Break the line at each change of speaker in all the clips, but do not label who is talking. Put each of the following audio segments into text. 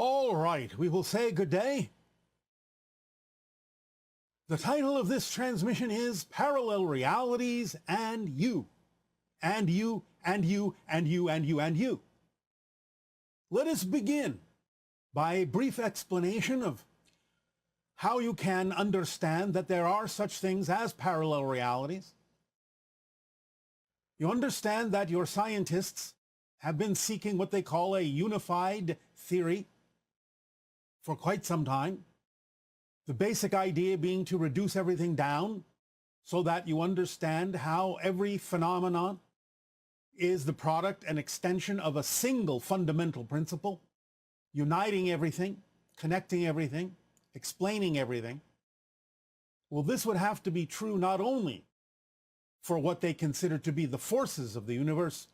All right, we will say good day. The title of this transmission is Parallel Realities and You. And you, and you, and you, and you, and you. Let us begin by a brief explanation of how you can understand that there are such things as parallel realities. You understand that your scientists have been seeking what they call a unified theory for quite some time. The basic idea being to reduce everything down so that you understand how every phenomenon is the product and extension of a single fundamental principle, uniting everything, connecting everything, explaining everything. Well, this would have to be true not only for what they consider to be the forces of the universe,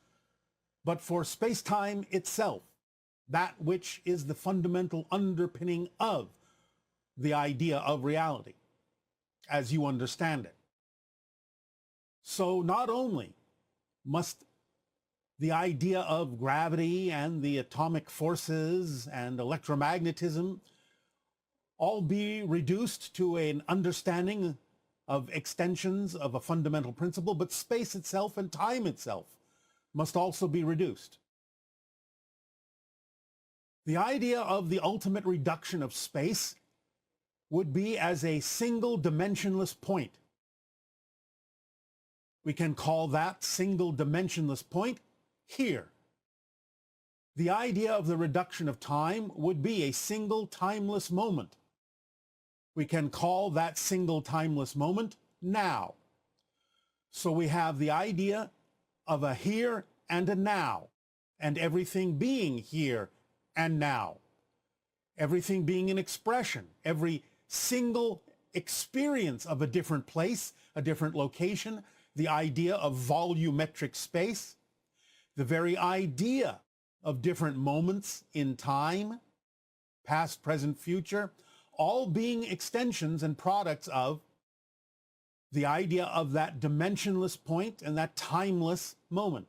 but for space-time itself, that which is the fundamental underpinning of the idea of reality as you understand it. So not only must the idea of gravity and the atomic forces and electromagnetism all be reduced to an understanding of extensions of a fundamental principle, but space itself and time itself must also be reduced. The idea of the ultimate reduction of space would be as a single dimensionless point. We can call that single dimensionless point here. The idea of the reduction of time would be a single timeless moment. We can call that single timeless moment now. So we have the idea of a here and a now, and everything being here and now. Everything being an expression, every single experience of a different place, a different location, the idea of volumetric space, the very idea of different moments in time, past, present, future, all being extensions and products of the idea of that dimensionless point and that timeless moment.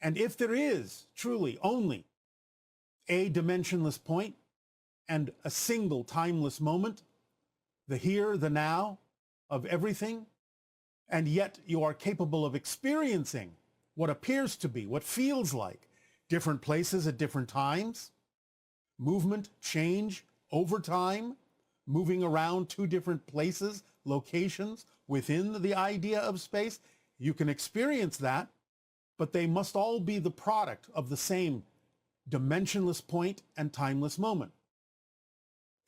And if there is truly only a dimensionless point and a single timeless moment, the here, the now of everything, and yet you are capable of experiencing what appears to be, what feels like different places at different times, movement, change over time, moving around to different places, locations within the idea of space, you can experience that, but they must all be the product of the same dimensionless point and timeless moment,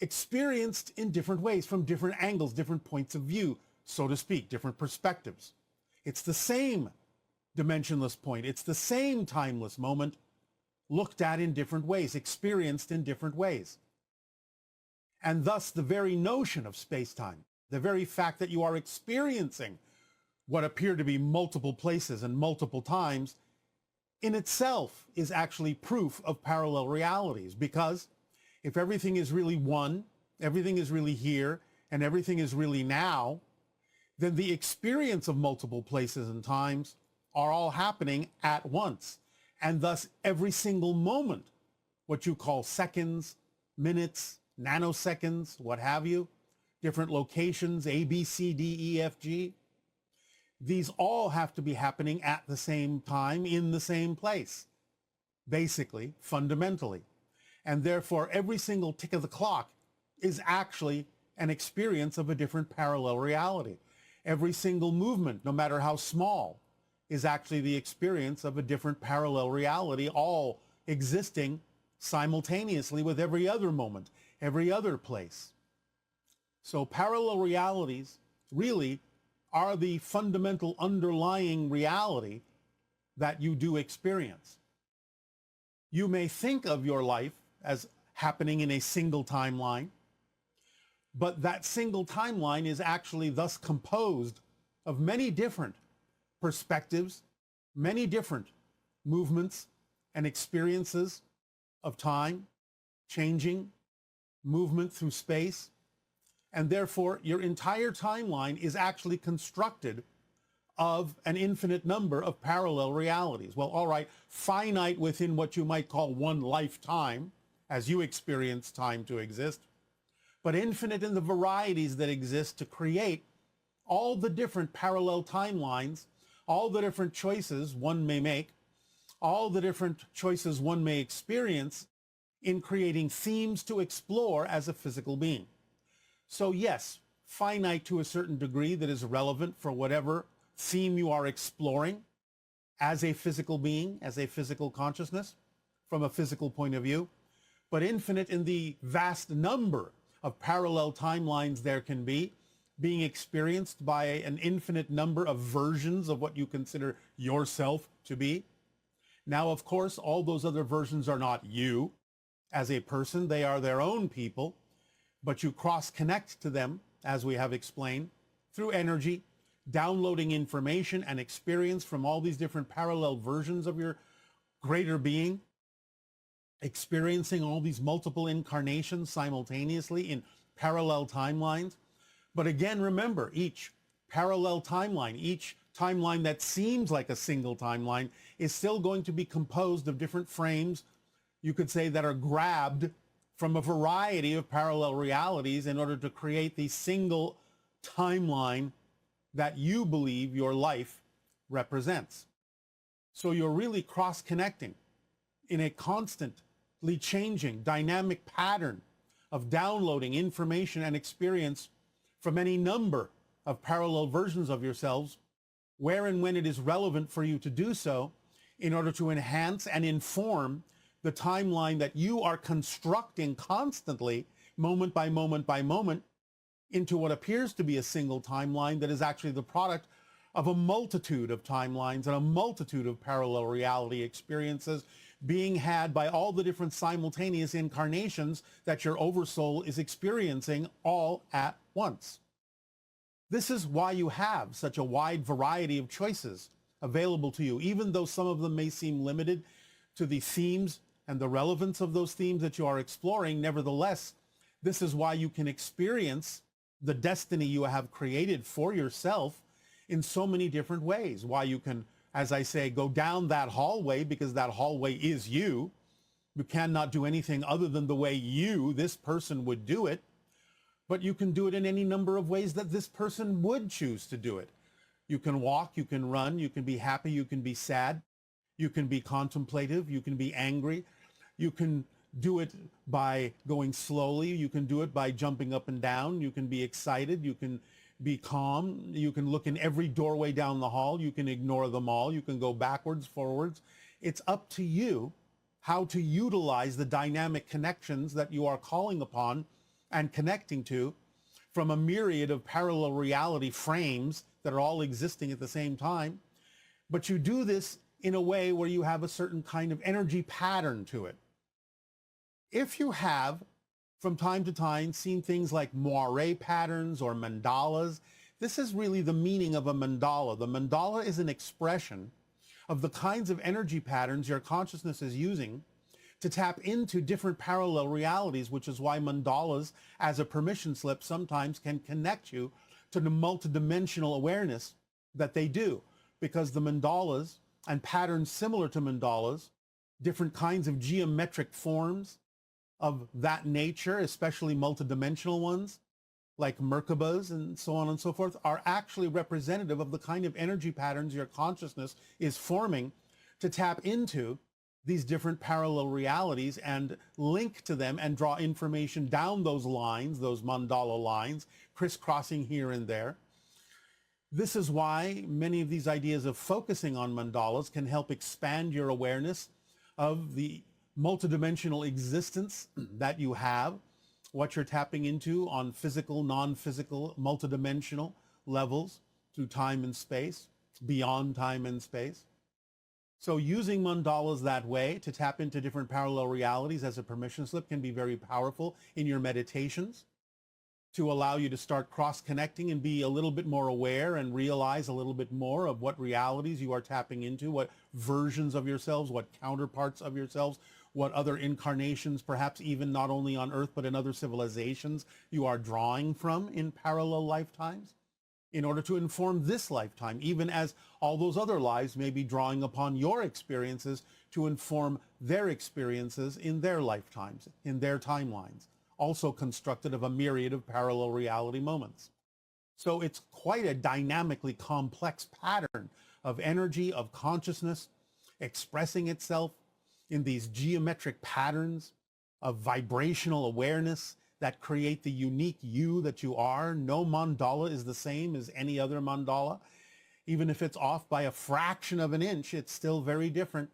experienced in different ways, from different angles, different points of view, so to speak, different perspectives. It's the same dimensionless point. It's the same timeless moment looked at in different ways, experienced in different ways. And thus the very notion of space-time, the very fact that you are experiencing what appear to be multiple places and multiple times, in itself is actually proof of parallel realities, because if everything is really one, everything is really here, and everything is really now, then the experience of multiple places and times are all happening at once. And thus every single moment, what you call seconds, minutes, nanoseconds, what have you, different locations, A, B, C, D, E, F, G, these all have to be happening at the same time in the same place, basically, fundamentally. And therefore, every single tick of the clock is actually an experience of a different parallel reality. Every single movement, no matter how small, is actually the experience of a different parallel reality, all existing simultaneously with every other moment, every other place. So parallel realities really are the fundamental underlying reality that you do experience. You may think of your life as happening in a single timeline, but that single timeline is actually thus composed of many different perspectives, many different movements and experiences of time, changing, movement through space, and therefore your entire timeline is actually constructed of an infinite number of parallel realities. Well, all right, finite within what you might call one lifetime, as you experience time to exist, but infinite in the varieties that exist to create all the different parallel timelines, all the different choices one may make, all the different choices one may experience in creating themes to explore as a physical being. So yes, finite to a certain degree that is relevant for whatever theme you are exploring as a physical being, as a physical consciousness, from a physical point of view, but infinite in the vast number of parallel timelines there can be, being experienced by an infinite number of versions of what you consider yourself to be. Now, of course, all those other versions are not you as a person. They are their own people, but you cross-connect to them, as we have explained, through energy, downloading information and experience from all these different parallel versions of your greater being, experiencing all these multiple incarnations simultaneously in parallel timelines. But again, remember, each parallel timeline, each timeline that seems like a single timeline is still going to be composed of different frames, you could say, that are grabbed from a variety of parallel realities in order to create the single timeline that you believe your life represents. So you're really cross-connecting in a constantly changing dynamic pattern of downloading information and experience from any number of parallel versions of yourselves, where and when it is relevant for you to do so, in order to enhance and inform the timeline that you are constructing constantly, moment by moment by moment, into what appears to be a single timeline that is actually the product of a multitude of timelines and a multitude of parallel reality experiences being had by all the different simultaneous incarnations that your oversoul is experiencing all at once. This is why you have such a wide variety of choices available to you, even though some of them may seem limited to the themes and the relevance of those themes that you are exploring. Nevertheless, this is why you can experience the destiny you have created for yourself in so many different ways. Why you can, as I say, go down that hallway, because that hallway is you. You cannot do anything other than the way you, this person, would do it. But you can do it in any number of ways that this person would choose to do it. You can walk, you can run, you can be happy, you can be sad, you can be contemplative, you can be angry, you can do it by going slowly, you can do it by jumping up and down, you can be excited, you can be calm, you can look in every doorway down the hall, you can ignore them all, you can go backwards, forwards. It's up to you how to utilize the dynamic connections that you are calling upon and connecting to from a myriad of parallel reality frames that are all existing at the same time. But you do this in a way where you have a certain kind of energy pattern to it. If you have, from time to time, seen things like moire patterns or mandalas, this is really the meaning of a mandala. The mandala is an expression of the kinds of energy patterns your consciousness is using to tap into different parallel realities, which is why mandalas as a permission slip sometimes can connect you to the multidimensional awareness that they do, because the mandalas and patterns similar to mandalas, different kinds of geometric forms of that nature, especially multidimensional ones like Merkabas and so on and so forth, are actually representative of the kind of energy patterns your consciousness is forming to tap into these different parallel realities and link to them and draw information down those lines, those mandala lines, crisscrossing here and there. This is why many of these ideas of focusing on mandalas can help expand your awareness of the multidimensional existence that you have, what you're tapping into on physical, non-physical, multidimensional levels through time and space, beyond time and space. So using mandalas that way to tap into different parallel realities as a permission slip can be very powerful in your meditations, to allow you to start cross-connecting and be a little bit more aware and realize a little bit more of what realities you are tapping into, what versions of yourselves, what counterparts of yourselves, what other incarnations, perhaps even not only on Earth but in other civilizations, you are drawing from in parallel lifetimes. in order to inform this lifetime, even as all those other lives may be drawing upon your experiences to inform their experiences in their lifetimes, in their timelines, also constructed of a myriad of parallel reality moments. So it's quite a dynamically complex pattern of energy, of consciousness, expressing itself in these geometric patterns of vibrational awareness that create the unique you that you are. No mandala is the same as any other mandala. Even if it's off by a fraction of an inch, it's still very different.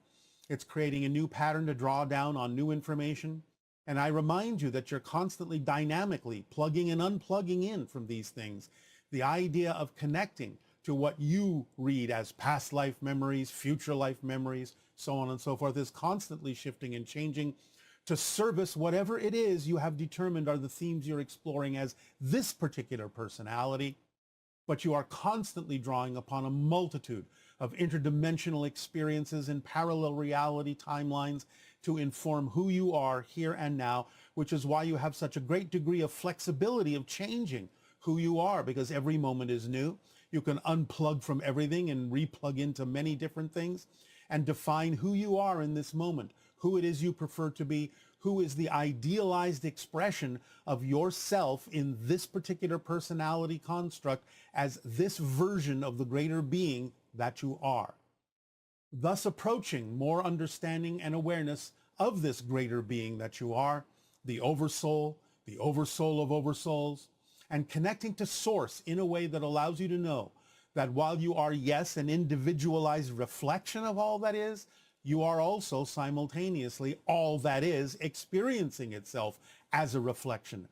It's creating a new pattern to draw down on new information. And I remind you that you're constantly dynamically plugging and unplugging in from these things. The idea of connecting to what you read as past life memories, future life memories, so on and so forth, is constantly shifting and changing to service whatever it is you have determined are the themes you're exploring as this particular personality. But you are constantly drawing upon a multitude of interdimensional experiences in parallel reality timelines to inform who you are here and now, which is why you have such a great degree of flexibility of changing who you are, because every moment is new. You can unplug from everything and replug into many different things and define who you are in this moment, who it is you prefer to be, who is the idealized expression of yourself in this particular personality construct as this version of the greater being that you are. Thus approaching more understanding and awareness of this greater being that you are, the oversoul of oversouls, and connecting to source in a way that allows you to know that while you are, yes, an individualized reflection of all that is, you are also simultaneously all that is experiencing itself as a reflection,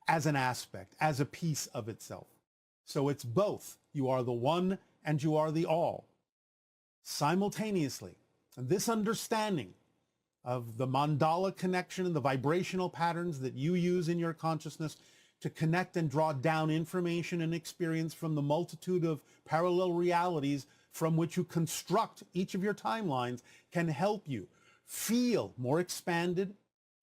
as an aspect, as a piece of itself. So it's both. You are the one and you are the all. Simultaneously, and this understanding of the mandala connection and the vibrational patterns that you use in your consciousness to connect and draw down information and experience from the multitude of parallel realities from which you construct each of your timelines can help you feel more expanded,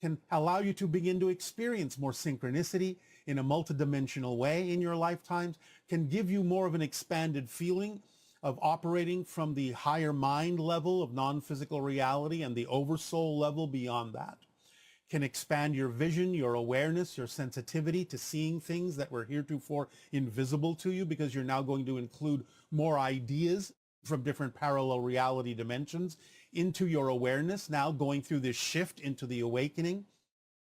can allow you to begin to experience more synchronicity in a multidimensional way in your lifetimes, can give you more of an expanded feeling of operating from the higher mind level of non-physical reality and the oversoul level beyond that, can expand your vision, your awareness, your sensitivity to seeing things that were heretofore invisible to you, because you're now going to include more ideas from different parallel reality dimensions into your awareness, now going through this shift into the awakening,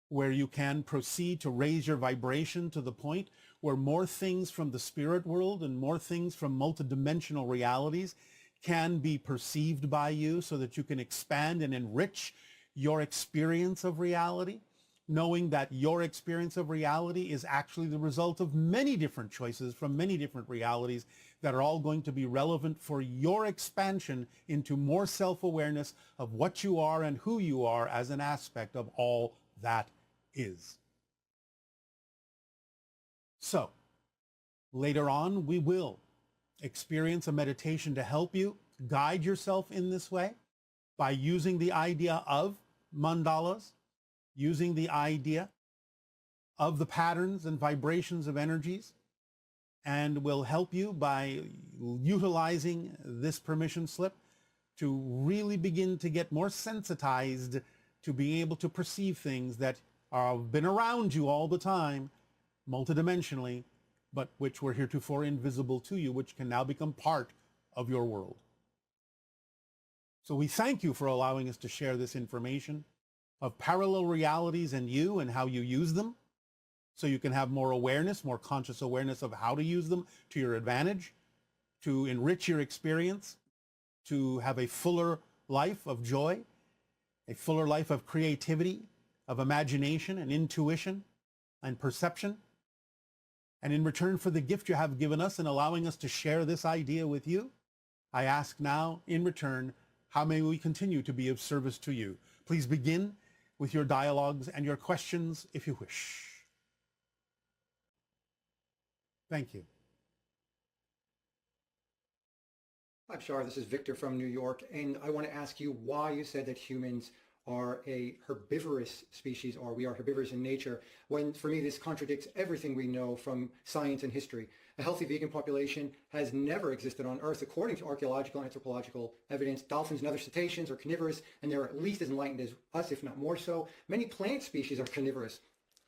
where you can proceed to raise your vibration to the point where more things from the spirit world and more things from multidimensional realities can be perceived by you, so that you can expand and enrich your experience of reality, knowing that your experience of reality is actually the result of many different choices from many different realities that are all going to be relevant for your expansion into more self-awareness of what you are and who you are as an aspect of all that is. So, later on, we will experience a meditation to help you guide yourself in this way by using the idea of mandalas, using the idea of the patterns and vibrations of energies, and will help you by utilizing this permission slip to really begin to get more sensitized to being able to perceive things that have been around you all the time, multidimensionally, but which were heretofore invisible to you, which can now become part of your world. So we thank you for allowing us to share this information of parallel realities and you and how you use them, so you can have more awareness, more conscious awareness of how to use them to your advantage, to enrich your experience, to have a fuller life of joy, a fuller life of creativity, of imagination and intuition and perception. And in return for the gift you have given us in allowing us to share this idea with you, I ask now, in return, how may we continue to be of service to you? Please begin with your dialogues and your questions if you wish. Thank you.
Hi, Bashar. This is Victor from New York, and I want to ask you why you said that humans are a herbivorous species, or we are herbivorous in nature, when for me this contradicts everything we know from science and history. A healthy vegan population has never existed on Earth. According to archaeological and anthropological evidence, dolphins and other cetaceans are carnivorous, and they're at least as enlightened as us, if not more so. Many plant species are carnivorous.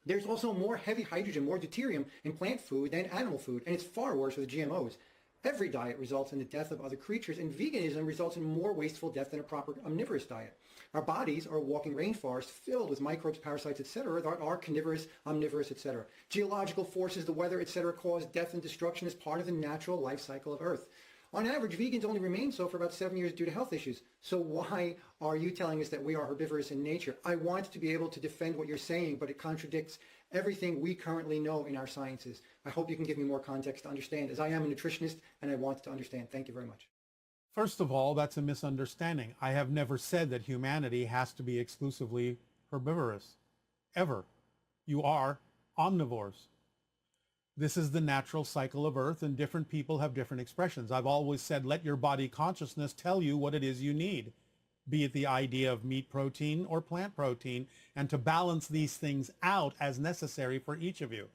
There's also more heavy hydrogen, more deuterium in plant food than animal food, and it's far worse with GMOs. Every diet results in the death of other creatures, and veganism results in more wasteful death than a proper omnivorous diet. Our bodies are a walking rainforest filled with microbes, parasites, etc. that are carnivorous, omnivorous, etc. Geological forces, the weather, etc. cause death and destruction as part of the natural life cycle of Earth. On average, vegans only remain so for about 7 years due to health issues. So why are you telling us that we are herbivorous in nature? I want to be able to defend what you're saying, but it contradicts everything we currently know in our sciences. I hope you can give me more context to understand, as I am a nutritionist and I want to understand. Thank you very much.
First of all, that's a misunderstanding. I have never said that humanity has to be exclusively herbivorous, ever. You are omnivores. This is the natural cycle of Earth, and different people have different expressions. I've always said, let your body consciousness tell you what it is you need, be it the idea of meat protein or plant protein, and to balance these things out as necessary for each of you.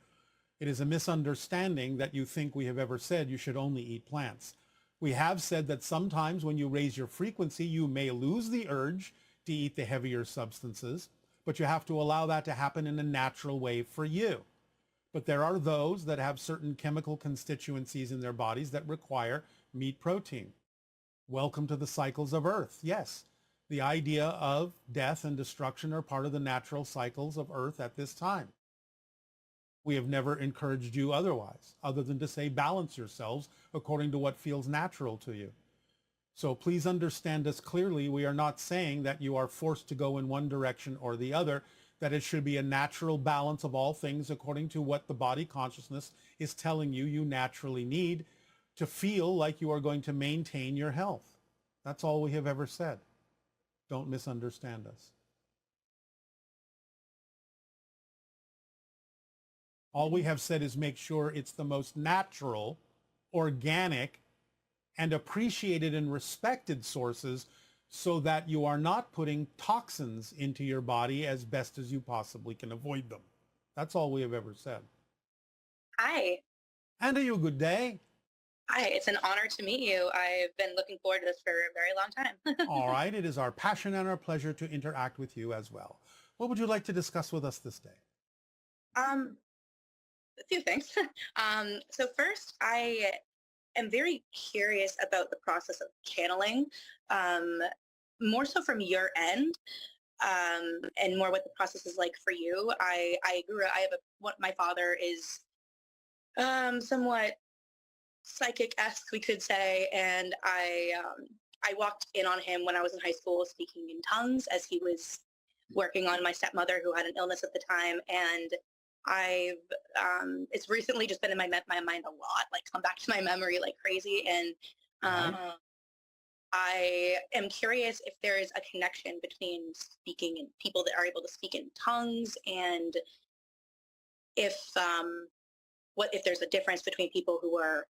It is a misunderstanding that you think we have ever said you should only eat plants. We have said that sometimes when you raise your frequency, you may lose the urge to eat the heavier substances, but you have to allow that to happen in a natural way for you. But there are those that have certain chemical constituencies in their bodies that require meat protein. Welcome to the cycles of Earth. Yes, the idea of death and destruction are part of the natural cycles of Earth at this time. We have never encouraged you otherwise, other than to say balance yourselves according to what feels natural to you. So please understand us clearly. We are not saying that you are forced to go in one direction or the other, that it should be a natural balance of all things according to what the body consciousness is telling you you naturally need to feel like you are going to maintain your health. That's all we have ever said. Don't misunderstand us. All we have said is make sure it's the most natural, organic, and appreciated and respected sources so that you are not putting toxins into your body as best as you possibly can avoid them. That's all we have ever said.
Hi.
And are you a good day?
Hi, it's an honor to meet you. I've been looking forward to this for a very long time.
All right, it is our passion and our pleasure to interact with you as well. What would you like to discuss with us this day?
A few things. So first, I am very curious about the process of channeling, more so from your end, and more what the process is like for you. I grew up, my father is somewhat psychic-esque, we could say, and I walked in on him when I was in high school speaking in tongues as he was working on my stepmother who had an illness at the time, and it's recently just been in my mind a lot, like come back to my memory like crazy, and I am curious if there is a connection between speaking and people that are able to speak in tongues, and if there's a difference between people who are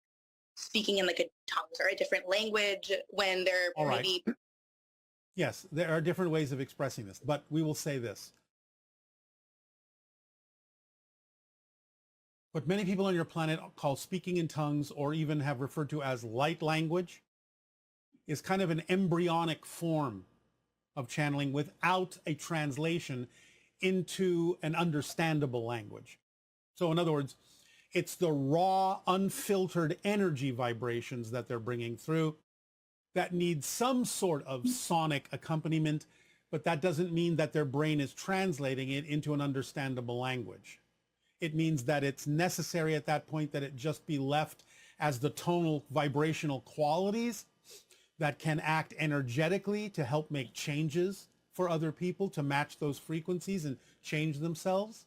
speaking in like a tongues or a different language when they're
All right.
maybe.
Yes, there are different ways of expressing this, but we will say this. What many people on your planet call speaking in tongues, or even have referred to as light language, is kind of an embryonic form of channeling without a translation into an understandable language. So in other words, it's the raw, unfiltered energy vibrations that they're bringing through that need some sort of sonic accompaniment, but that doesn't mean that their brain is translating it into an understandable language. It means that it's necessary at that point that it just be left as the tonal vibrational qualities that can act energetically to help make changes for other people to match those frequencies and change themselves.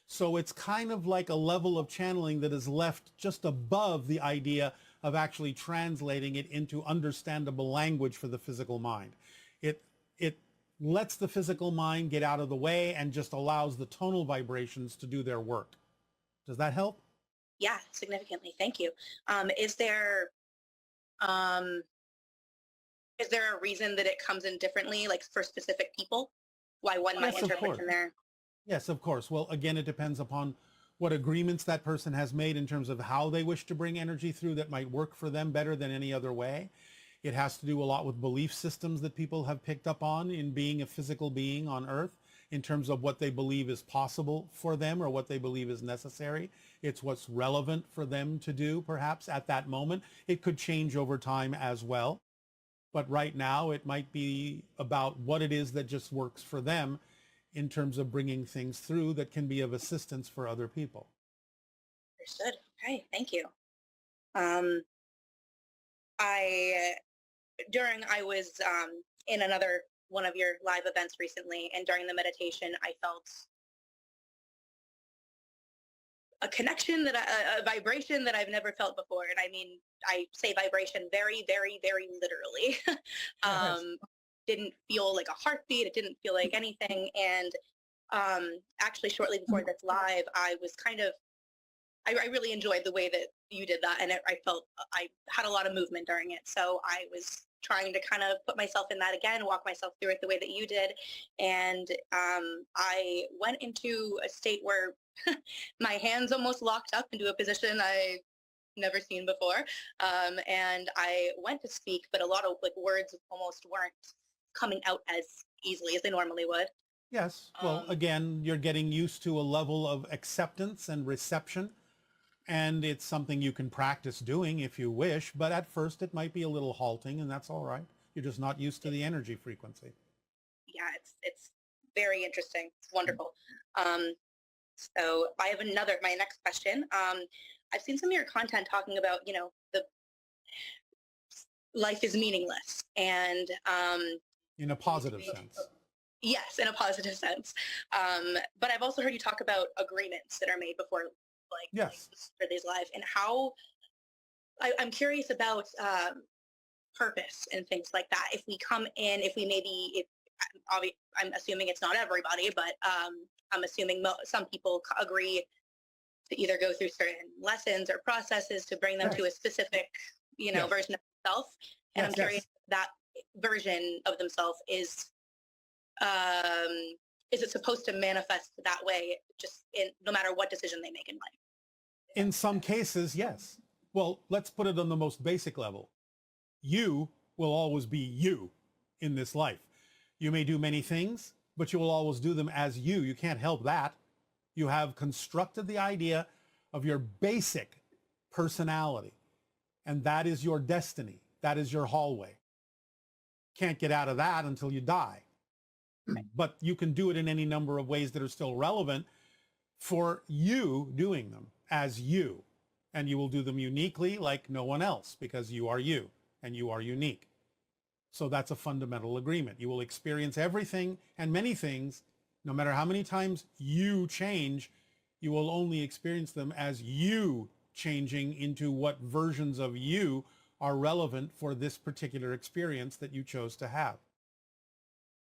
So it's kind of like a level of channeling that is left just above the idea of actually translating it into understandable language for the physical mind. It lets the physical mind get out of the way and just allows the tonal vibrations to do their work. Does that help?
Yeah, significantly. Thank you. Is there a reason that it comes in differently, like for specific people? Why one might
Yes, of
interpret
course.
in there?
Yes, of course. Well, again, it depends upon what agreements that person has made in terms of how they wish to bring energy through that might work for them better than any other way. It has to do a lot with belief systems that people have picked up on in being a physical being on Earth, in terms of what they believe is possible for them or what they believe is necessary. It's what's relevant for them to do, perhaps, at that moment. It could change over time as well. But right now, it might be about what it is that just works for them in terms of bringing things through that can be of assistance for other people.
Understood. Okay, thank you. Um, I I was in another one of your live events recently, and during the meditation, I felt a connection a vibration that I've never felt before. And I mean, I say vibration very, very, very literally.
Yes.
Didn't feel like a heartbeat. It didn't feel like anything. And actually, shortly before this live, I was I really enjoyed the way that you did that, and I felt I had a lot of movement during it. So I was trying to kind of put myself in that again, walk myself through it the way that you did, and I went into a state where my hands almost locked up into a position I never seen before, and I went to speak, but a lot of like words almost weren't coming out as easily as they normally would.
Yes. Well, again, you're getting used to a level of acceptance and reception, and it's something you can practice doing if you wish, but at first it might be a little halting, and that's all right. You're just not used to the energy frequency.
Yeah, it's very interesting. It's wonderful. Um, so I have my next question. I've seen some of your content talking about, the life is meaningless, and
In a positive sense.
yes, in a positive sense. But I've also heard you talk about agreements that are made before,
Yes.
for these lives, and how I'm curious about purpose and things like that. If we come in, if we maybe, if I'm assuming it's not everybody, but I'm assuming some people agree to either go through certain lessons or processes to bring them to a specific,
Yes.
version of themselves. And
Yes,
I'm curious if that version of themselves is it supposed to manifest that way, just no matter what decision they make in life?
in some cases, yes. Well, let's put it on the most basic level. You will always be you in this life. You may do many things, but you will always do them as you. You can't help that. You have constructed the idea of your basic personality, and that is your destiny. That is your hallway. Can't get out of that until you die. But you can do it in any number of ways that are still relevant for you doing them as you. And you will do them uniquely like no one else, because you are you and you are unique. So that's a fundamental agreement. You will experience everything and many things, no matter how many times you change, you will only experience them as you changing into what versions of you are relevant for this particular experience that you chose to have.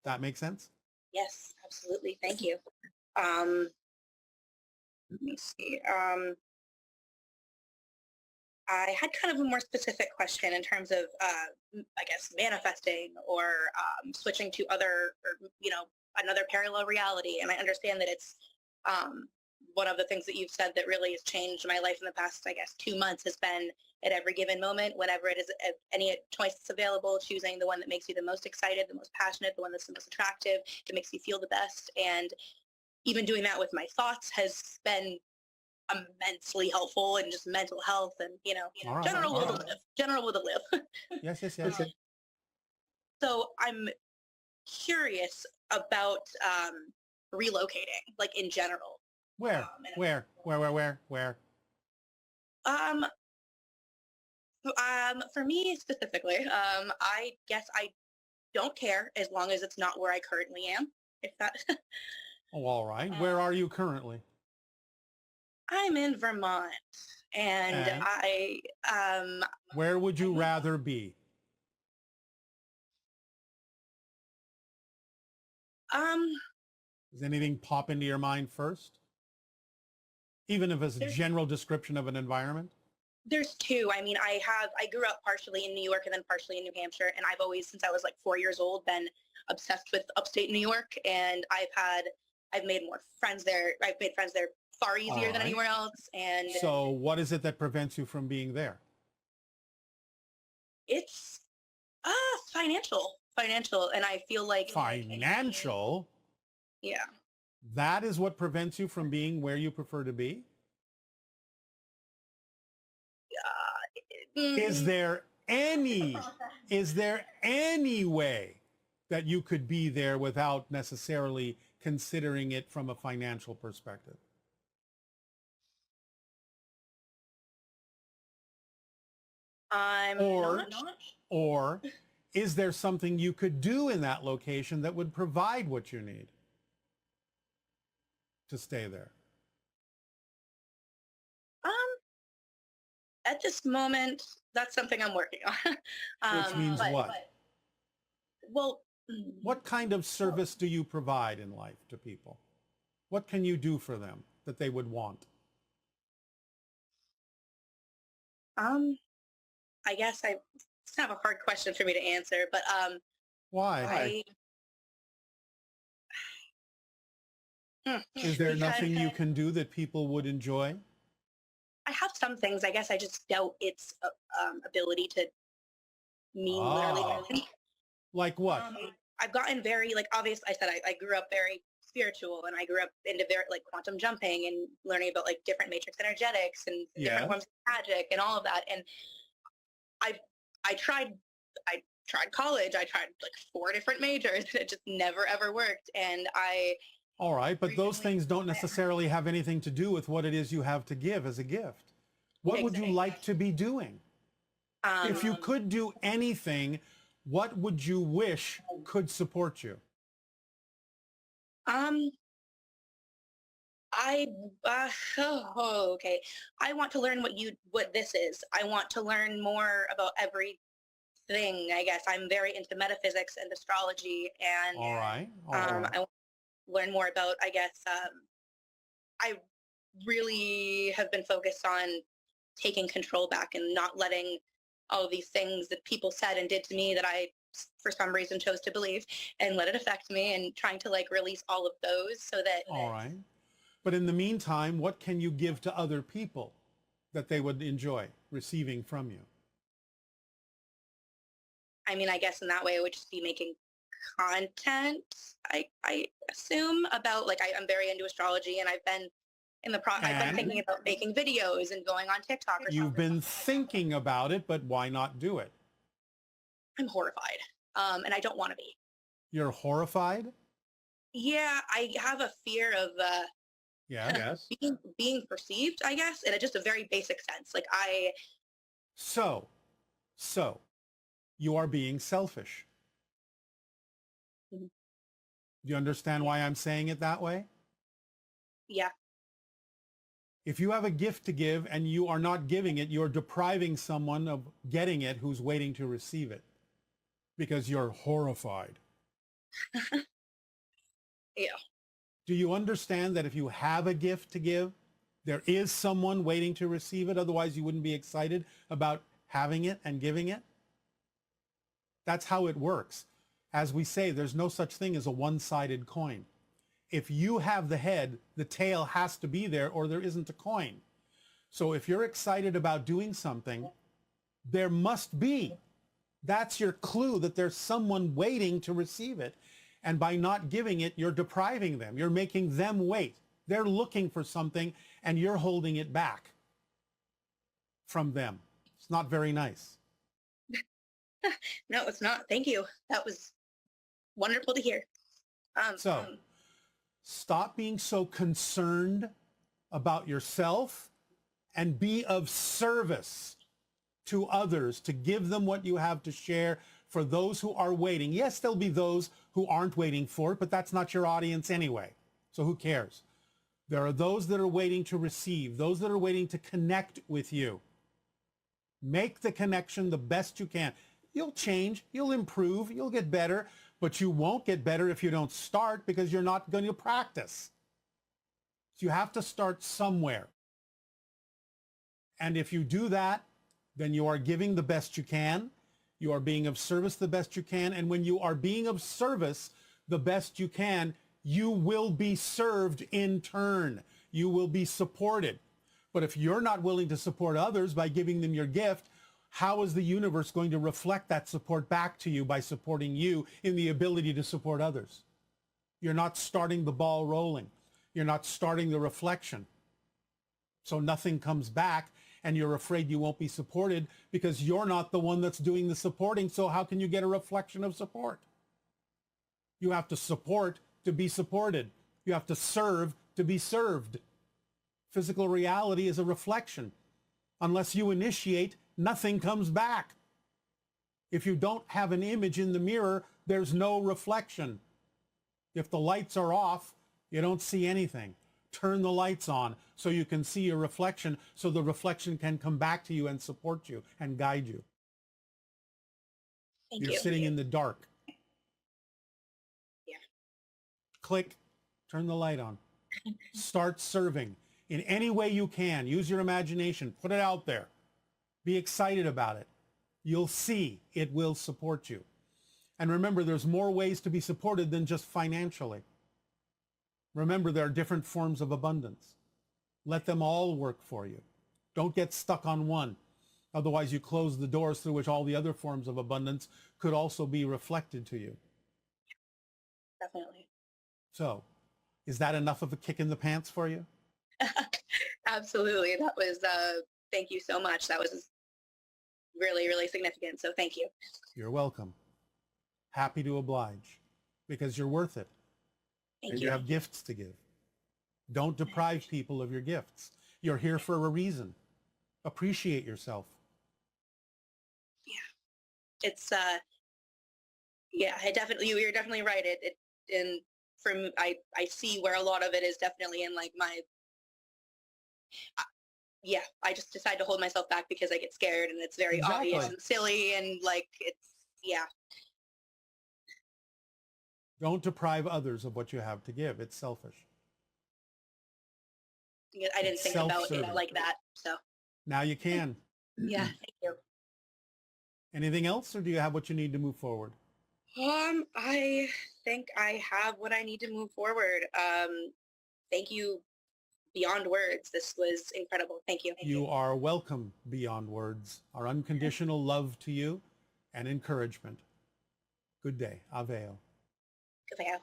That make sense?
Yes, absolutely. Thank you. Let me see. I had kind of a more specific question in terms of, I guess, manifesting or switching to another parallel reality. And I understand that it's one of the things that you've said that really has changed my life in the past, I guess, 2 months has been at every given moment, whenever it is any choice that's available, choosing the one that makes you the most excited, the most passionate, the one that's the most attractive, that makes you feel the best. And even doing that with my thoughts has been immensely helpful in just mental health and,
All right,
general
all
will to
right.
live, general will to live.
Yes, yes, yes.
So I'm curious about relocating, like in general.
Where? Where?
Um, for me specifically, I guess I don't care as long as it's not where I currently am. If that,
Oh, all right. Where are you currently?
I'm in Vermont, and
And
I
where would you rather be?
um
Does anything pop into your mind first? Even if it's a
there's
general description of an environment?
there's two. I mean, I grew up partially in New York and then partially in New Hampshire, and I've always, since I was like 4 years old, been obsessed with upstate New York, and I've made more friends there. I've made friends there far easier
All
than
right.
anywhere else. And
So what is it that prevents you from being there?
it's financial. And I feel like,
Financial?
yeah.
That is what prevents you from being where you prefer to be? Is
Mm,
there any way that you could be there without necessarily considering it from a financial perspective?
I'm
Or,
not.
or is there something you could do in that location that would provide what you need to stay there?
Um, at this moment, that's something I'm working on.
Which means what?
Well,
What kind of service do you provide in life to people? What can you do for them that they would want?
um, I guess it's kind of a hard question for me to answer, but
Why?
I
Is there
because
nothing you can do that people would enjoy?
I have some things. I guess I just doubt its ability to mean literally
Ah,
everything.
like what?
I've gotten very like obvious. I said I grew up very spiritual, and I grew up into very like quantum jumping and learning about like different matrix energetics and different
Yeah.
forms of magic and all of that. And I I tried I tried college. I tried like 4 different majors. It just never ever worked. And I
All right, but those things don't necessarily have anything to do with what it is you have to give as a gift. What would you like to be doing? If you could do anything, what would you wish could support you?
um I okay. I want to learn what this is. I want to learn more about everything. I guess I'm very into metaphysics and astrology, and
All right, all right.
I want to learn more about. I guess I really have been focused on taking control back and not letting all of these things that people said and did to me that I for some reason chose to believe and let it affect me, and trying to like release all of those so that
All right. But in the meantime, what can you give to other people that they would enjoy receiving from you?
I mean, I guess in that way it would just be making content. I assume about like I'm very into astrology, and I've been I've been
And
thinking about making videos and going on TikTok or
you've
something.
been thinking about it, but why not do it?
I'm horrified, and I don't want to be.
You're horrified?
Yeah, I have a fear of
Yeah. Yes.
being perceived, I guess, in just a very basic sense. Like
So, you are being selfish.
Mhm.
Do you understand why I'm saying it that way?
Yeah,
If you have a gift to give and you are not giving it, you're depriving someone of getting it who's waiting to receive it because you're horrified.
yeah.
Do you understand that if you have a gift to give, there is someone waiting to receive it? Otherwise, you wouldn't be excited about having it and giving it. That's how it works. As we say, there's no such thing as a one-sided coin. If you have the head, the tail has to be there or there isn't a coin. So if you're excited about doing something, there must be. That's your clue that there's someone waiting to receive it. And by not giving it, you're depriving them. You're making them wait. They're looking for something and you're holding it back from them. It's not very nice.
No, it's not. Thank you. That was wonderful to hear.
So stop being so concerned about yourself and be of service to others, to give them what you have to share for those who are waiting. Yes, there'll be those who aren't waiting for it, but that's not your audience anyway. So who cares? There are those that are waiting to receive, those that are waiting to connect with you. Make the connection the best you can. You'll change, you'll improve, you'll get better, but you won't get better if you don't start because you're not going to practice. So you have to start somewhere. And if you do that, then you are giving the best you can. You are being of service the best you can. And when you are being of service the best you can, you will be served in turn. you will be supported. But if you're not willing to support others by giving them your gift, how is the universe going to reflect that support back to you by supporting you in the ability to support others? You're not starting the ball rolling. You're not starting the reflection. So nothing comes back, and you're afraid you won't be supported because you're not the one that's doing the supporting. So how can you get a reflection of support? You have to support to be supported. You have to serve to be served. Physical reality is a reflection. Unless you initiate, nothing comes back. If you don't have an image in the mirror, there's no reflection. If the lights are off, you don't see anything. Turn the lights on so you can see your reflection, so the reflection can come back to you and support you and guide you.
Thank
You're
you.
sitting in the dark.
Yeah.
Click, turn the light on. Start serving in any way you can. Use your imagination. Put it out there. Be excited about it. You'll see it will support you. And remember, there's more ways to be supported than just financially. Remember, there are different forms of abundance. Let them all work for you. Don't get stuck on one. Otherwise, you close the doors through which all the other forms of abundance could also be reflected to you.
Definitely.
So, is that enough of a kick in the pants for you?
Absolutely. That was, thank you so much. That was really, really significant. So thank you.
You're welcome. Happy to oblige because you're worth it.
Thank
And
you.
you have gifts to give. Don't deprive people of your gifts. You're here for a reason. Appreciate yourself.
Yeah. It's, yeah, you're definitely right. And from, I see where a lot of it is definitely in like my, yeah, I just decide to hold myself back because I get scared and it's very
Exactly.
obvious and silly and like, it's, yeah.
Don't deprive others of what you have to give. It's selfish.
I didn't
It's
think about it
self-serving.
like that. So
Now you can.
yeah, thank you.
Anything else, or do you have what you need to move forward?
I think I have what I need to move forward. Thank you beyond words. This was incredible. Thank you.
You are welcome beyond words. Our unconditional love to you and encouragement. Good day. Aveo.
Goodbye.